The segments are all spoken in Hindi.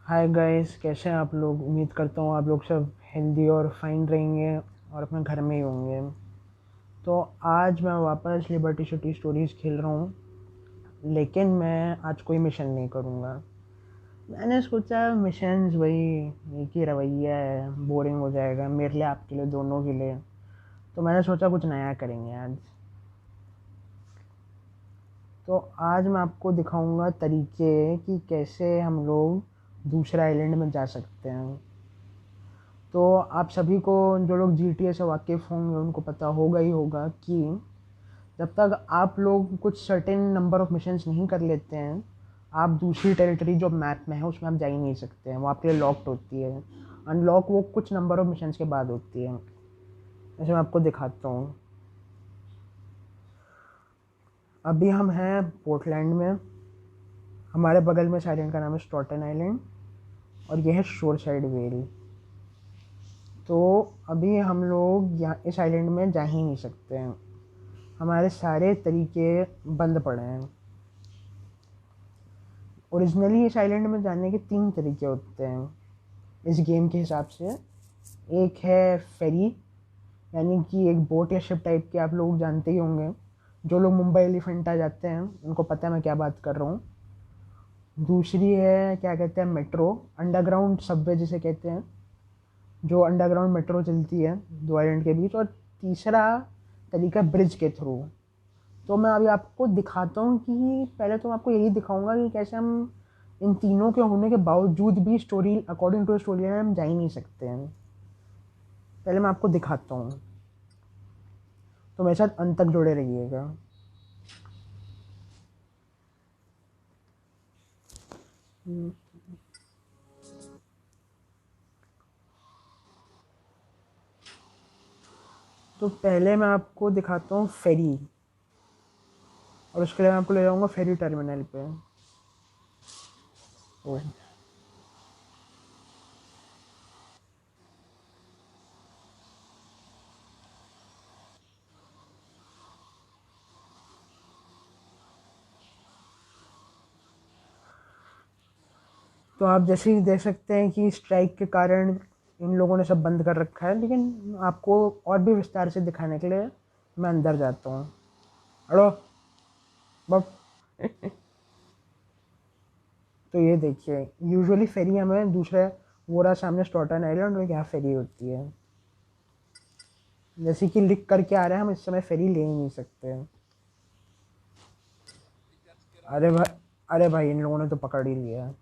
हाय गाइस, कैसे हैं आप लोग। उम्मीद करता हूँ आप लोग सब हेल्दी और फाइन रहेंगे और अपने घर में ही होंगे। तो आज मैं वापस लिबर्टी सिटी स्टोरीज़ खेल रहा हूँ, लेकिन मैं आज कोई मिशन नहीं करूँगा। मैंने सोचा मिशंस वही एक ही रवैया है, बोरिंग हो जाएगा मेरे लिए, आपके लिए, दोनों के लिए। तो मैंने सोचा कुछ नया करेंगे आज। तो आज मैं आपको दिखाऊंगा तरीके कि कैसे हम लोग दूसरे आइलैंड में जा सकते हैं। तो आप सभी को, जो लोग GTA से वाकिफ़ होंगे, उनको पता होगा ही होगा कि जब तक आप लोग कुछ सर्टेन नंबर ऑफ मिशंस नहीं कर लेते हैं, आप दूसरी टेरिटरी जो मैप में है उसमें आप जा ही नहीं सकते हैं। वो आपके लिए लॉक्ड होती है। अनलॉक वो कुछ नंबर ऑफ मिशंस के बाद होती है। जैसे मैं आपको दिखाता हूँ। अभी हम हैं पोर्टलैंड में। हमारे बगल में इस आइलैंड का नाम है स्टॉर्टन आइलैंड, और यह है शोर साइड वेल। तो अभी हम लोग यहाँ इस आइलैंड में जा ही नहीं सकते हैं। हमारे सारे तरीके बंद पड़े हैं। ओरिजिनली इस आइलैंड में जाने के 3 तरीके होते हैं इस गेम के हिसाब से। एक है फेरी, यानी कि एक बोट या शिप टाइप के, आप लोग जानते ही होंगे। जो लोग मुंबई एलिफेंटा जाते हैं उनको पता है मैं क्या बात कर रहा हूँ। दूसरी है, क्या कहते हैं, मेट्रो, अंडरग्राउंड सबवे जिसे कहते हैं, जो अंडरग्राउंड मेट्रो चलती है दो आइलैंड के बीच। और तीसरा तरीका ब्रिज के थ्रू। तो मैं अभी आपको दिखाता हूँ कि पहले तो मैं आपको यही दिखाऊंगा कि कैसे हम इन तीनों के होने के बावजूद भी story according to story line हम जा ही नहीं सकते हैं। पहले मैं आपको दिखाता हूँ, तो मेरे साथ अंत तक जुड़े रहिएगा। तो पहले मैं आपको दिखाता हूँ फेरी, और उसके लिए मैं आपको ले जाऊँगा फेरी टर्मिनल पे। ओ, तो आप जैसे ही देख सकते हैं कि स्ट्राइक के कारण इन लोगों ने सब बंद कर रखा है, लेकिन आपको और भी विस्तार से दिखाने के लिए मैं अंदर जाता हूँ। अड़ो बप। तो ये देखिए, यूजुअली फेरी हमें दूसरे, वो रहा सामने स्टॉर्टन आइलैंड, और यहाँ फेरी होती है। जैसे कि लिख करके आ रहा है, हम इस समय फेरी ले ही नहीं सकते हैं। अरे भाई, अरे भाई, इन लोगों ने तो पकड़ ही लिया।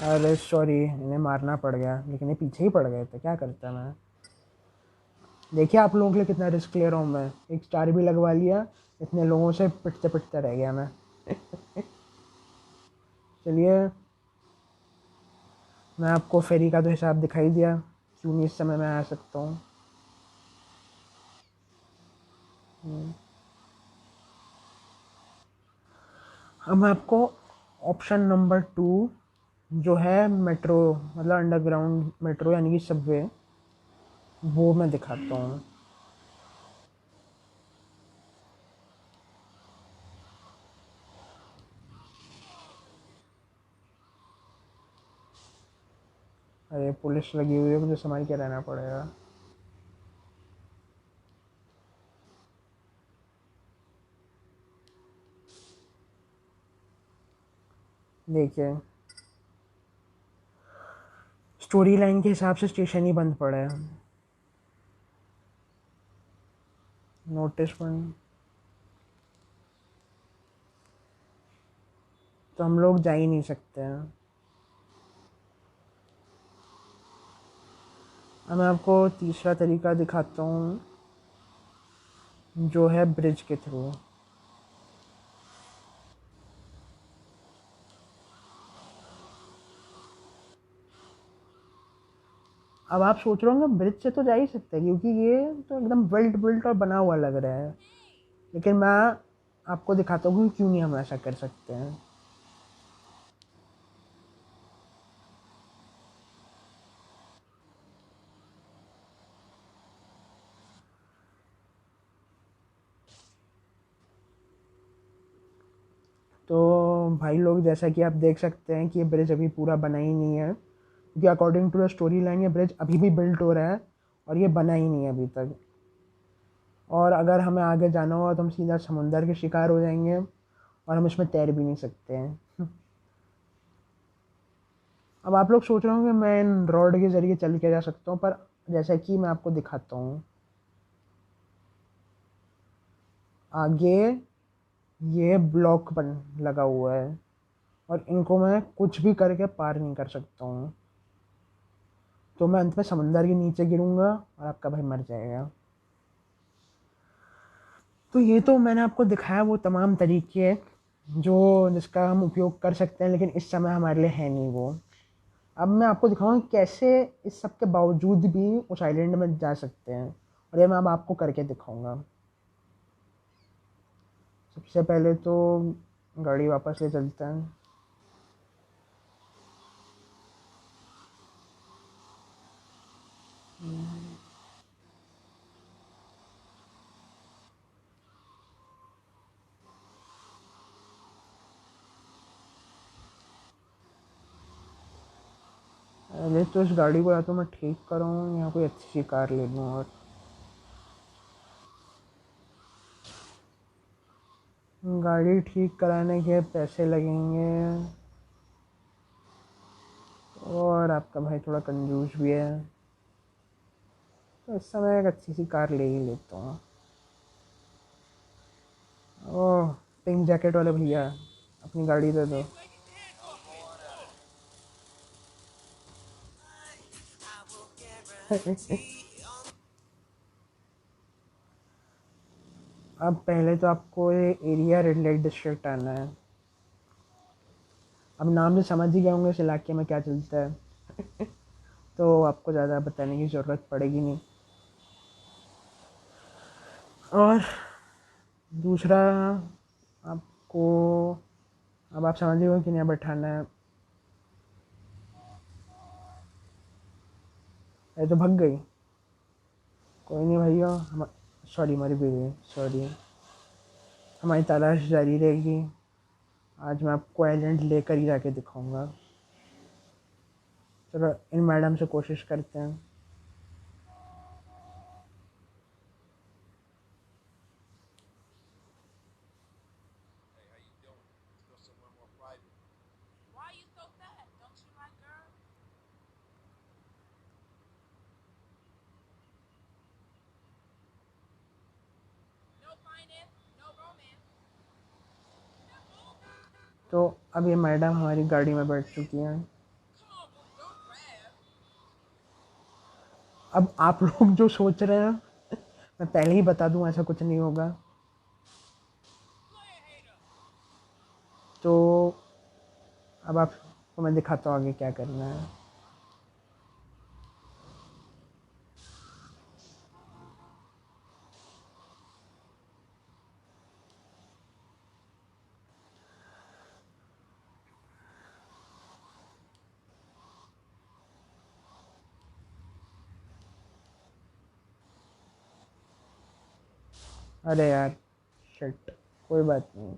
अरे सॉरी, इन्हें मारना पड़ गया, लेकिन ये पीछे ही पड़ गए थे, क्या करता मैं। देखिए आप लोगों के लिए कितना रिस्क ले रहा हूँ मैं। एक स्टार भी लगवा लिया, इतने लोगों से पिटते पिटते रह गया मैं। चलिए, मैं आपको फेरी का तो हिसाब दिखाई दिया, क्यों नहीं इस समय मैं आ सकता हूँ। अब मैं आपको ऑप्शन नंबर 2, जो है मेट्रो, मतलब अंडरग्राउंड मेट्रो यानी कि सबवे, वो मैं दिखाता हूँ। अरे पुलिस लगी हुई है, मुझे संभाल के रहना पड़ेगा। देखिए, स्टोरी लाइन के हिसाब से स्टेशन ही बंद पड़ा है। नोटिस बंद। तो हम लोग जा ही नहीं सकते हैं। अब मैं आपको तीसरा तरीका दिखाता हूँ, जो है ब्रिज के थ्रू। अब आप सोच रहे होंगे ब्रिज से तो जा ही सकते हैं, क्योंकि ये तो एकदम वेल्ट बिल्ट और बना हुआ लग रहा है। लेकिन मैं आपको दिखाता हूँ कि क्यों नहीं हम ऐसा कर सकते हैं। भाई लोग, जैसा कि आप देख सकते हैं कि ये ब्रिज अभी पूरा बना ही नहीं है, क्योंकि according to the story line ये ब्रिज अभी भी बिल्ट हो रहा है और ये बना ही नहीं है अभी तक। और अगर हमें आगे जाना होगा तो हम सीधा समुंदर के शिकार हो जाएंगे और हम इसमें तैर भी नहीं सकते हैं। अब आप लोग सोच रहे होंगे मैं इन रोड के ज़रिए चल के जा सकता हूँ, पर जैसा कि मैं आपको दिखाता हूँ आगे, ये ब्लॉक बन लगा हुआ है और इनको मैं कुछ भी करके पार नहीं कर सकता हूँ। तो मैं अंत में समंदर के नीचे गिरूंगा और आपका भाई मर जाएगा। तो ये तो मैंने आपको दिखाया वो तमाम तरीके जो जिसका हम उपयोग कर सकते हैं, लेकिन इस समय हमारे लिए है नहीं वो। अब मैं आपको दिखाऊंगा कैसे इस सब के बावजूद भी उस आइलैंड में जा सकते हैं, और ये मैं अब आपको करके दिखाऊंगा। सबसे पहले तो गाड़ी वापस ले चलते हैं। पहले तो इस गाड़ी को या तो मैं ठीक कराऊँ या कोई अच्छी सी कार ले लूँ। और गाड़ी ठीक कराने के पैसे लगेंगे, और आपका भाई थोड़ा कंजूस भी है, तो इस समय एक अच्छी सी कार ले ही लेता हूँ। ओह, पिंक जैकेट वाले भैया, अपनी गाड़ी दे दो। अब पहले तो आपको ये एरिया रेड लाइट डिस्ट्रिक्ट आना है। अब नाम से समझ ही गए होंगे इस इलाके में क्या चलता है। तो आपको ज़्यादा बताने की ज़रूरत पड़ेगी नहीं। और दूसरा, आपको, अब आप समझ गए कि नहीं बैठाना है। ये तो भग गई। कोई नहीं भैया, हम, सॉरी हमारी बीवी, सॉरी, हमारी तलाश जारी रहेगी। आज मैं आपको आइलैंड लेकर ही जाके दिखाऊंगा। चलो इन मैडम से कोशिश करते हैं। तो अब ये मैडम हमारी गाड़ी में बैठ चुकी हैं। अब आप लोग जो सोच रहे हैं, मैं पहले ही बता दूं ऐसा कुछ नहीं होगा। तो अब आपको मैं दिखाता हूँ आगे क्या करना है। अरे यार, शिट, कोई बात नहीं।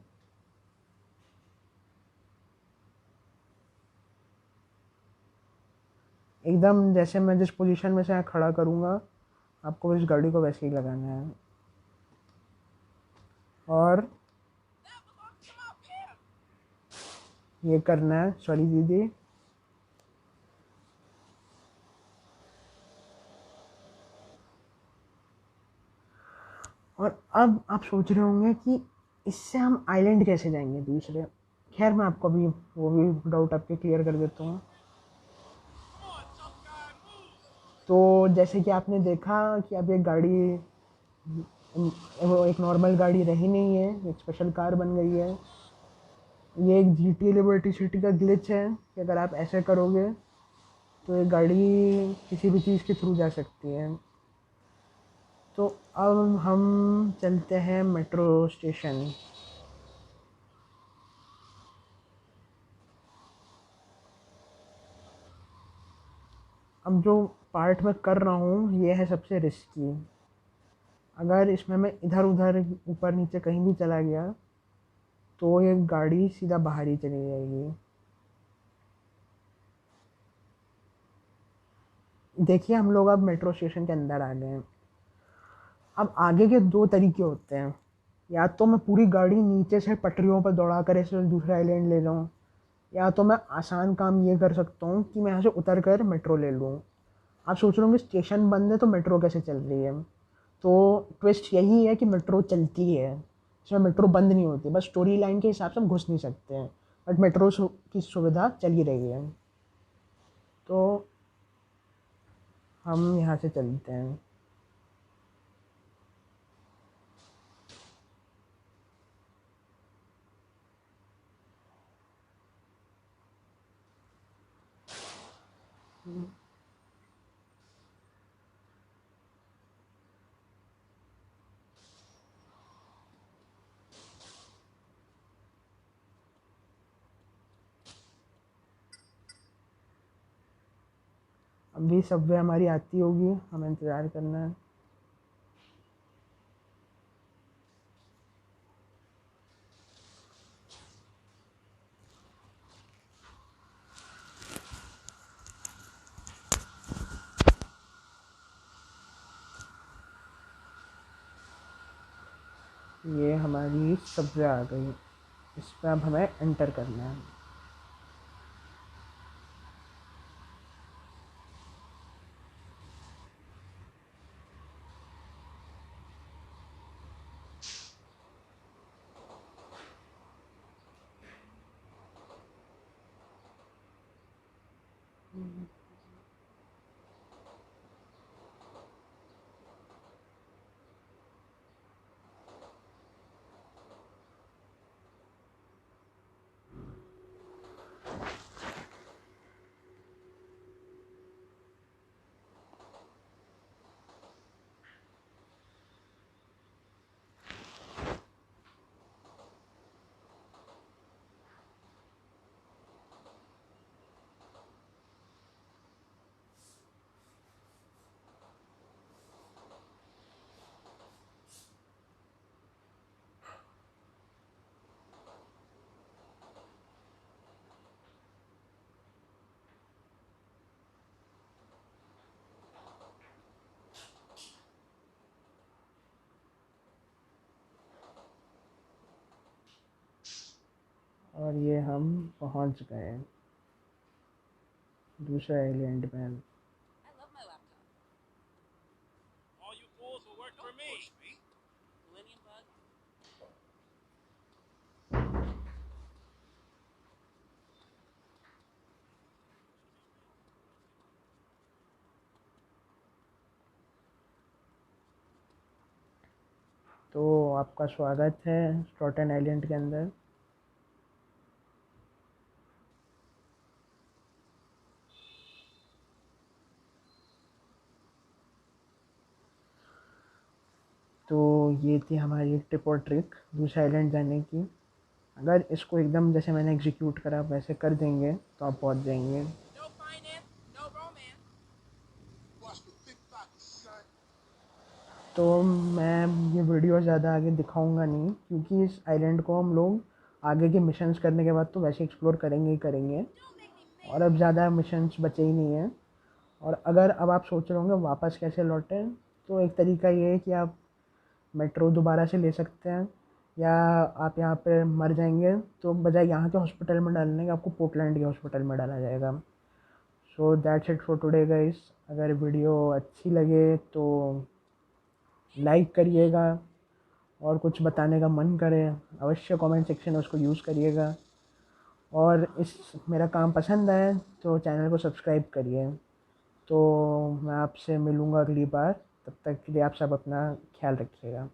एकदम जैसे मैं जिस पोजीशन में से यहाँ खड़ा करूँगा, आपको इस गाड़ी को वैसे ही लगाना है। और ये करना है, सॉरी दीदी। और अब आप सोच रहे होंगे कि इससे हम आइलैंड कैसे जाएंगे दूसरे। खैर मैं आपको अभी वो भी डाउट आपके क्लियर कर देता हूँ। तो जैसे कि आपने देखा कि अब एक गाड़ी, वो एक नॉर्मल गाड़ी रही नहीं है, एक स्पेशल कार बन गई है। ये एक GTA लिबर्टी सिटी का ग्लिच है कि अगर आप ऐसे करोगे तो ये गाड़ी किसी भी चीज़ के थ्रू जा सकती है। तो अब हम चलते हैं मेट्रो स्टेशन। अब जो पार्ट मैं कर रहा हूँ ये है सबसे रिस्की। अगर इसमें मैं इधर उधर ऊपर नीचे कहीं भी चला गया तो ये गाड़ी सीधा बाहर ही चली जाएगी। देखिए हम लोग अब मेट्रो स्टेशन के अंदर आ गए हैं। अब आगे के दो तरीके होते हैं, या तो मैं पूरी गाड़ी नीचे से पटरियों पर दौड़ा कर ऐसे दूसरा आइलैंड ले जाऊँ, या तो मैं आसान काम ये कर सकता हूँ कि मैं यहाँ से उतर कर मेट्रो ले लूँ। आप सोच रहे होंगे स्टेशन बंद है तो मेट्रो कैसे चल रही है। तो ट्विस्ट यही है कि मेट्रो चलती है, इसमें मेट्रो बंद नहीं होती, बस स्टोरी लाइन के हिसाब से हम घुस नहीं सकते हैं, बट मेट्रो की सुविधा चल ही रही है। तो हम यहाँ से चलते हैं। अभी सबवे हमारी आती होगी, हमें इंतज़ार करना है। ये हमारी सबवे आ गई, इस पर अब हमें एंटर करना है। और ये हम पहुंच गए दूसरे आइलैंड में। I love my laptop. All you fools will work for me. Push me. Millennium Bug. तो आपका स्वागत है स्टॉटन आइलैंड के अंदर। तो ये थी हमारी एक टिप और ट्रिक दूसरे आइलैंड जाने की। अगर इसको एकदम जैसे मैंने एग्जीक्यूट करा वैसे कर देंगे तो आप पहुंच जाएंगे। No finance, no romance. Watch the big pockets, son. तो मैं ये वीडियो ज़्यादा आगे दिखाऊंगा नहीं, क्योंकि इस आइलैंड को हम लोग आगे के मिशंस करने के बाद तो वैसे एक्सप्लोर करेंगे ही करेंगे, Don't make me और अब ज़्यादा मिशंस बचे ही नहीं हैं। और अगर अब आप सोच रहे होंगे वापस कैसे लौटें, तो एक तरीका ये है कि आप मेट्रो दोबारा से ले सकते हैं, या आप यहाँ पे मर जाएंगे तो बजाय यहाँ के हॉस्पिटल में डालने के आपको पोर्टलैंड के हॉस्पिटल में डाला जाएगा। So that's it for today guys. अगर वीडियो अच्छी लगे तो लाइक करिएगा, और कुछ बताने का मन करे अवश्य कमेंट सेक्शन में उसको यूज़ करिएगा, और इस मेरा काम पसंद आए तो चैनल को सब्सक्राइब करिए। तो मैं आपसे मिलूँगा अगली बार, तब तक के लिए आप सब अपना ख्याल रखिएगा।